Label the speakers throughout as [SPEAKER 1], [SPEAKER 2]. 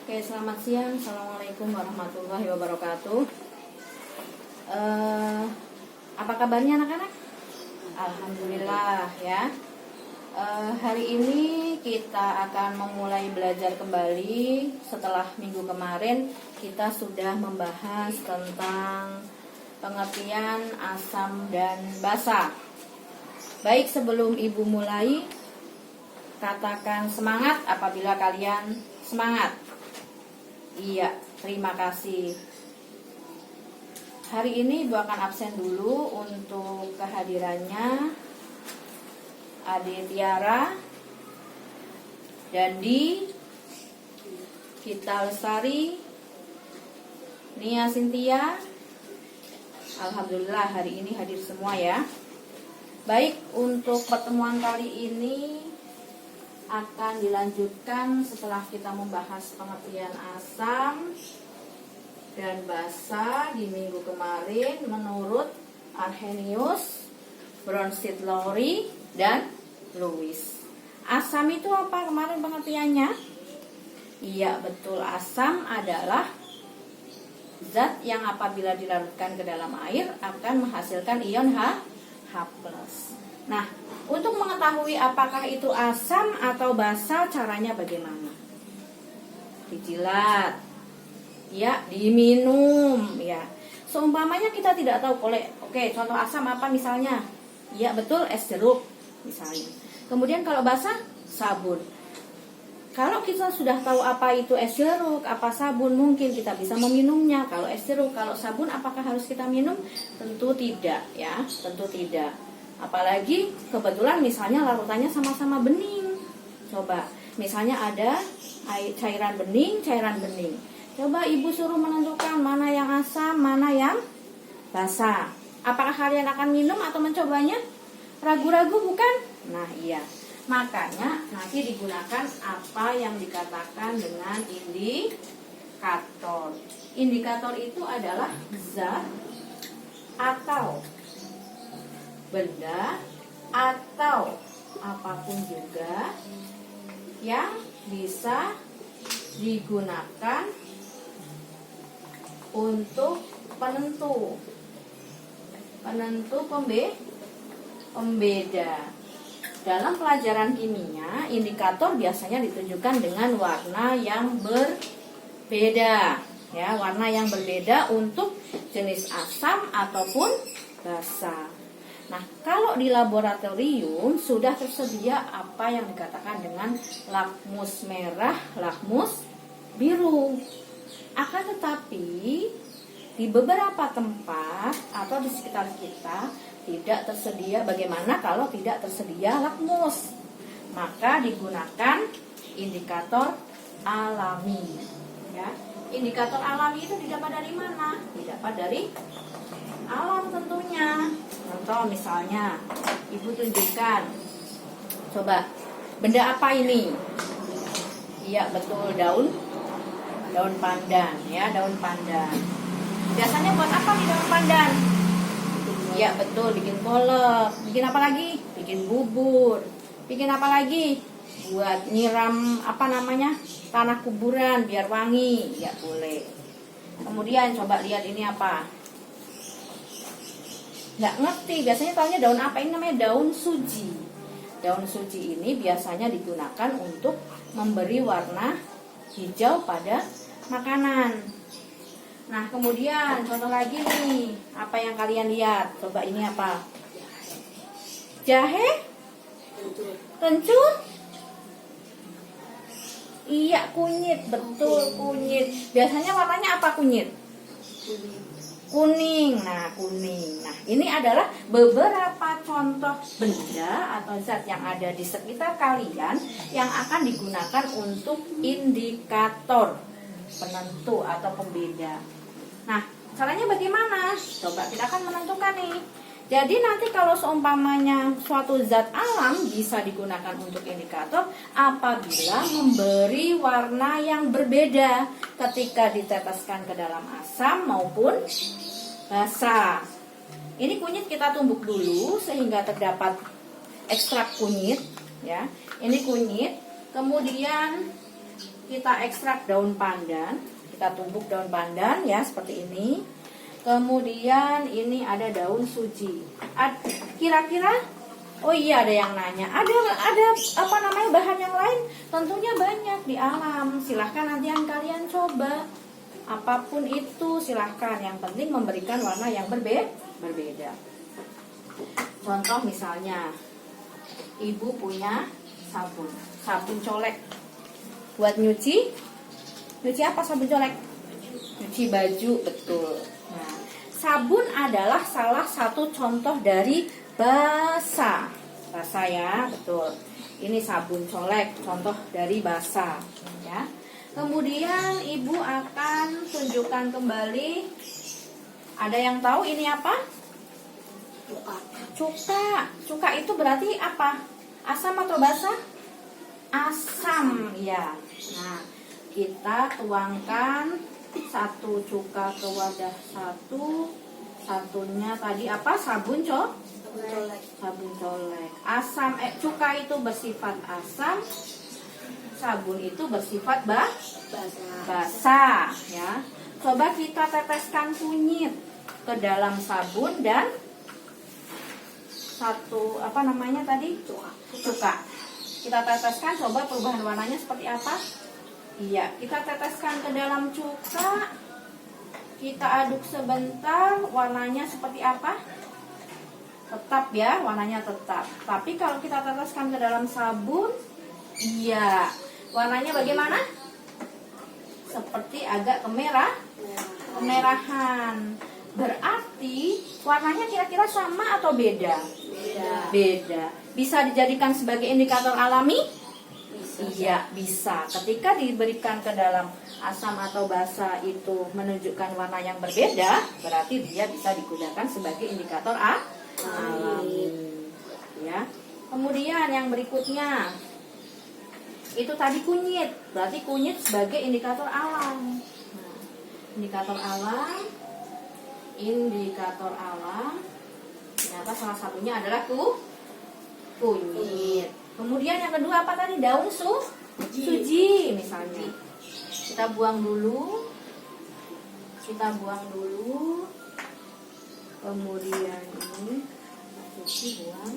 [SPEAKER 1] Oke, selamat siang. Assalamualaikum warahmatullahi wabarakatuh. Apa kabarnya anak-anak? Alhamdulillah ya. Hari ini kita akan memulai belajar kembali. Setelah minggu kemarin kita sudah membahas tentang pengertian asam dan basa. Baik, sebelum ibu mulai, katakan semangat apabila kalian semangat. Iya, terima kasih. Hari ini ibu akan absen dulu untuk kehadirannya Ade Tiara, Dandi, Gita Lestari, Nia Cynthia. Alhamdulillah hari ini hadir semua ya. Baik, untuk pertemuan kali ini akan dilanjutkan setelah kita membahas pengertian asam dan basa di minggu kemarin menurut Arrhenius, Bronsted Lowry, dan Lewis. Asam itu apa kemarin pengertiannya? Iya, betul, asam adalah zat yang apabila dilarutkan ke dalam air akan menghasilkan ion H+. Nah, untuk mengetahui apakah itu asam atau basa, caranya bagaimana? Dijilat, ya, diminum, ya. Seumpamanya kita tidak tahu oke, contoh asam apa misalnya? Ya, betul, es jeruk misalnya. Kemudian kalau basa, sabun. Kalau kita sudah tahu apa itu es jeruk, apa sabun, mungkin kita bisa meminumnya. Kalau es jeruk, kalau sabun, apakah harus kita minum? Tentu tidak, ya, tentu tidak. Apalagi kebetulan misalnya larutannya sama-sama bening. Coba, misalnya ada cairan bening. Coba ibu suruh menentukan mana yang asam, mana yang basa. Apakah kalian akan minum atau mencobanya? Ragu-ragu bukan? Nah iya, makanya nanti digunakan apa yang dikatakan dengan indikator. Indikator itu adalah zat atau benda atau apapun juga yang bisa digunakan untuk penentu pembeda. Dalam pelajaran kimia, indikator biasanya ditunjukkan dengan warna yang berbeda, ya, warna yang berbeda untuk jenis asam ataupun basa. Nah, kalau di laboratorium sudah tersedia apa yang dikatakan dengan lakmus merah, lakmus biru. Akan tetapi di beberapa tempat atau di sekitar kita tidak tersedia. Bagaimana kalau tidak tersedia lakmus? Maka digunakan indikator alami. Ya, indikator alami itu didapat dari mana? Didapat dari alam tentunya. Contoh misalnya, ibu tunjukkan. Coba, benda apa ini? Iya, betul, daun pandan, ya, daun pandan. Biasanya buat apa nih daun pandan? Iya, betul, bikin kolak. Bikin apa lagi? Bikin bubur. Bikin apa lagi? Buat nyiram tanah kuburan biar wangi. Ya, boleh. Kemudian coba lihat ini apa? Nggak ngerti, biasanya taunya daun apa? Ini namanya daun suji. Daun suji ini biasanya digunakan untuk memberi warna hijau pada makanan. Nah, kemudian contoh lagi nih, apa yang kalian lihat? Coba ini apa? Jahe? Kencur? Iya, kunyit, betul, kunyit. Biasanya warnanya apa kunyit? Kuning. Nah, kuning. Nah, ini adalah beberapa contoh benda atau zat yang ada di sekitar kalian yang akan digunakan untuk indikator penentu atau pembeda. Nah, caranya bagaimana? Coba kita akan menentukan nih. Jadi nanti kalau seumpamanya suatu zat alam bisa digunakan untuk indikator apabila memberi warna yang berbeda ketika diteteskan ke dalam asam maupun basa. Ini kunyit kita tumbuk dulu sehingga terdapat ekstrak kunyit, ya. Ini kunyit, kemudian kita ekstrak daun pandan, kita tumbuk daun pandan ya seperti ini. Kemudian ini ada daun suji. Kira-kira, oh iya ada yang nanya, ada apa namanya bahan yang lain? Tentunya banyak di alam. Silahkan nanti yang kalian coba. Apapun itu silahkan. Yang penting memberikan warna yang berbeda. Contoh misalnya, ibu punya sabun colek. Buat nyuci apa sabun colek? Nyuci baju, betul. Nah, sabun adalah salah satu contoh dari basa ya, betul. Ini sabun colek, contoh dari basa ya. Kemudian ibu akan tunjukkan kembali. Ada yang tahu ini apa? Cuka itu berarti apa? Asam atau basa? Asam ya. Nah, kita tuangkan 1 cuka ke wadah 1. Satunya tadi apa? Sabun colek. Asam cuka itu bersifat asam, sabun itu bersifat basa ya. Coba kita teteskan kunyit ke dalam sabun dan cuka. Kita teteskan, coba perubahan warnanya seperti apa? Iya, kita teteskan ke dalam cuka. Kita aduk sebentar, warnanya seperti apa? Tetap ya, warnanya tetap. Tapi kalau kita teteskan ke dalam sabun, iya, warnanya bagaimana? Seperti agak kemerahan. Berarti warnanya kira-kira sama atau beda? Beda. Bisa dijadikan sebagai indikator alami? Iya, bisa. Ketika diberikan ke dalam asam atau basa itu menunjukkan warna yang berbeda, berarti dia bisa digunakan sebagai indikator alami. Ya. Kemudian yang berikutnya, itu tadi kunyit. Berarti kunyit sebagai indikator alam. Nah, indikator alam. Ternyata salah satunya adalah kunyit. Kemudian yang kedua apa tadi? Daun suji misalnya. Kita buang dulu. Kemudian ini suji buang.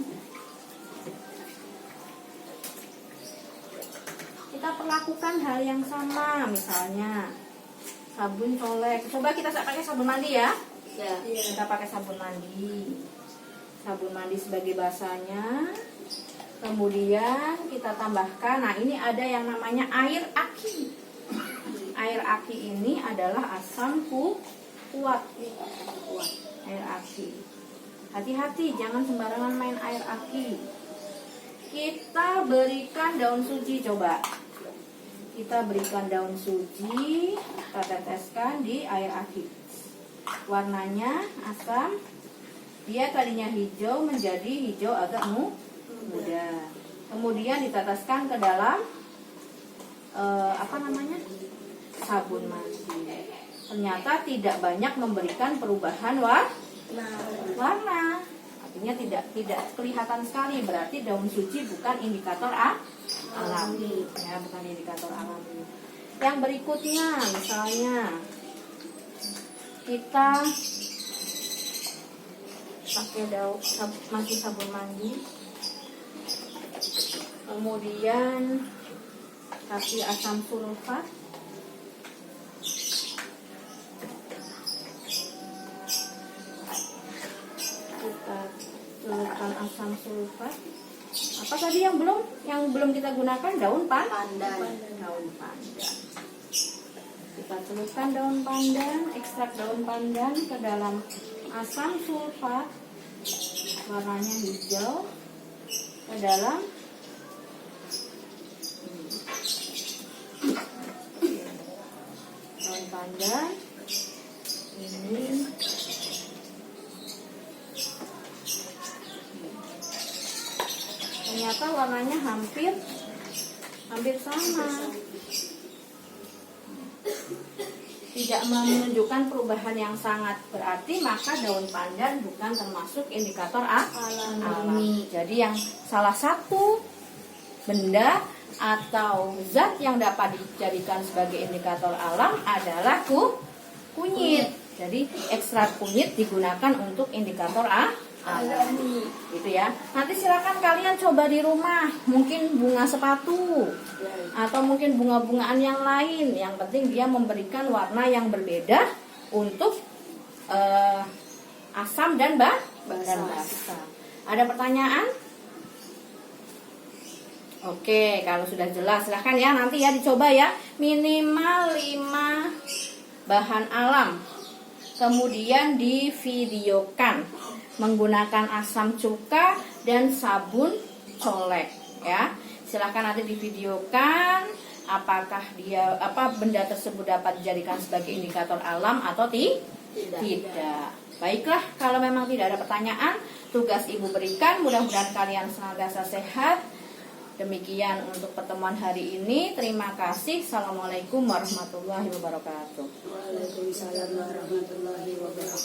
[SPEAKER 1] Kita perlakukan hal yang sama, misalnya sabun colek. Coba kita pakai sabun mandi ya. Kita pakai sabun mandi. Sabun mandi sebagai basanya. Kemudian kita tambahkan, nah ini ada yang namanya air aki. Air aki ini adalah asam kuat. Air aki. Hati-hati, jangan sembarangan main air aki. Kita berikan daun suji, coba. Kita berikan daun suji, kita teteskan di air aki. Warnanya asam. Dia tadinya hijau menjadi hijau agak muda. Kemudian diteteskan ke dalam sabun mandi. Ternyata tidak banyak memberikan perubahan warna. Artinya tidak kelihatan sekali. Berarti daun suji bukan indikator alami. Ya, bukan indikator alami. Yang berikutnya, misalnya kita pakai masih sabun mandi. Kemudian kasih asam sulfat. Kita celupkan asam sulfat. Apa tadi yang belum kita gunakan? Daun pandan. Kita celupkan daun pandan, ekstrak daun pandan ke dalam asam sulfat. Warnanya hijau ke dalam daun pandan ini. Ternyata warnanya hampir sama. Tidak menunjukkan perubahan yang sangat berarti, maka daun pandan bukan termasuk indikator alami. Jadi yang salah satu benda atau zat yang dapat dijadikan sebagai indikator alam adalah kunyit. Jadi ekstrak kunyit digunakan untuk indikator alam. Gitu ya. Nanti silakan kalian coba di rumah, mungkin bunga sepatu atau mungkin bunga-bungaan yang lain. Yang penting dia memberikan warna yang berbeda untuk asam dan basa. Ada pertanyaan? Oke, kalau sudah jelas silahkan ya nanti ya dicoba ya. Minimal 5 bahan alam. Kemudian divideokan menggunakan asam cuka dan sabun colek ya. Silahkan nanti divideokan apakah benda tersebut dapat dijadikan sebagai indikator alam atau tidak. Baiklah, kalau memang tidak ada pertanyaan, tugas Ibu berikan. Mudah-mudahan kalian senantiasa sehat. Demikian untuk pertemuan hari ini. Terima kasih. Assalamualaikum warahmatullahi wabarakatuh.
[SPEAKER 2] Waalaikumsalam warahmatullahi wabarakatuh.